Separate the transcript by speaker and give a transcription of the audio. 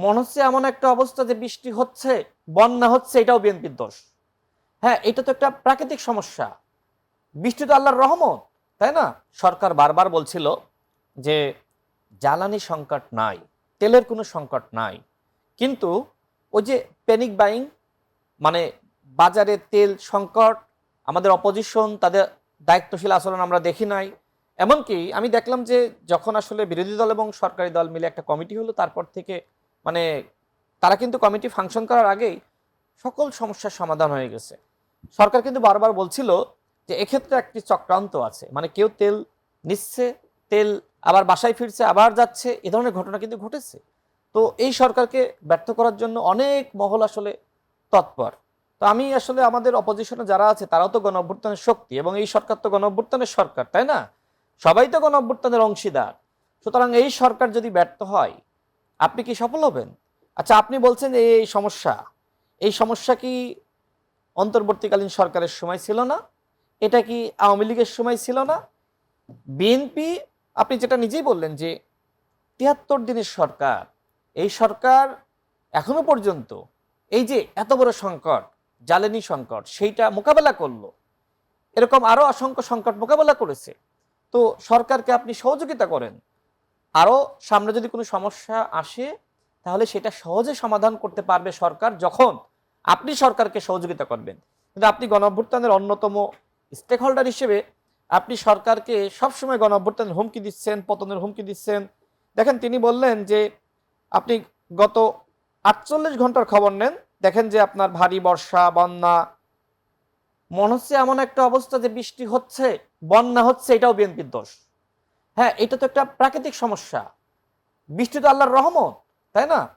Speaker 1: মনে হচ্ছে এমন একটা অবস্থা যে বৃষ্টি হচ্ছে, বন্যা হচ্ছে, এটাও বিএনপির দোষ। হ্যাঁ, এটা তো একটা প্রাকৃতিক সমস্যা। বৃষ্টি তো আল্লাহর রহমত, তাই না? সরকার বারবার বলছিল যে জ্বালানি সংকট নাই, তেলের কোনো সংকট নাই, কিন্তু ওই যে প্যানিক বাইং, মানে বাজারে তেল সংকট, আমাদের অপোজিশন তাদের দায়িত্বশীল আচরণ আমরা দেখি নাই। এমনকি আমি দেখলাম যে যখন আসলে বিরোধী দল এবং সরকারি দল মিলে একটা কমিটি হলো, তারপর থেকে মানে তারা কিন্তু কমিটি ফাংশন করার আগেই সকল সমস্যার সমাধান হয়ে গেছে। সরকার কিন্তু বারবার বলছিল যে এক্ষেত্রে একটি চক্রান্ত আছে, মানে কেউ তেল নিচ্ছে, তেল আবার বাসায় ফিরছে, আবার যাচ্ছে, এ ধরনের ঘটনা কিন্তু ঘটেছে। তো এই সরকারকে ব্যর্থ করার জন্য অনেক মহল আসলে তৎপর। তো আমি আসলে আমাদের অপোজিশনে যারা আছে তারাও তো গণ অভ্যুত্থানের শক্তি, এবং এই সরকার তো গণ অভ্যুত্থানের সরকার, তাই না? সবাই তো গণ অভ্যুত্থানের অংশীদার। সুতরাং এই সরকার যদি ব্যর্থ হয়, আপনি কি সফল হবেন? আচ্ছা, আপনি বলছেন যে এই সমস্যা, এই সমস্যা কি অন্তর্বর্তীকালীন সরকারের সময় ছিল না? এটা কি আওয়ামী লীগের সময় ছিল না? বিএনপি, আপনি যেটা নিজেই বললেন যে ৭৩ দিনের সরকার, এই সরকার এখনো পর্যন্ত এই যে এত বড় সংকট, জ্বালানি সংকট, সেইটা মোকাবেলা করলো। এরকম আরো অসংখ্য সংকট মোকাবেলা করেছে। তো সরকারকে আপনি সহযোগিতা করেন, আরো সামনে যদি কোনো সমস্যা আসে তাহলে সেটা সহজে সমাধান করতে পারবে সরকার, যখন আপনি সরকারকে সহযোগিতা করবেন। কিন্তু আপনি গণ অভ্যুত্থানের অন্যতম স্টেক হোল্ডার হিসেবে আপনি সরকারকে সবসময় গণ অভ্যুত্থানের হুমকি দিচ্ছেন, পতনের হুমকি দিচ্ছেন। দেখেন, তিনি বললেন যে আপনি গত ৪৮ ঘন্টার খবর নেন, দেখেন যে আপনার ভারী বর্ষা, বন্যা, মনে হচ্ছে এমন একটা অবস্থা যে বৃষ্টি হচ্ছে, বন্যা হচ্ছে, এটাও বিএনপির দোষ। হ্যাঁ, এটা তো একটা প্রাকৃতিক সমস্যা। বৃষ্টি তো আল্লাহর রহমত, তাই না?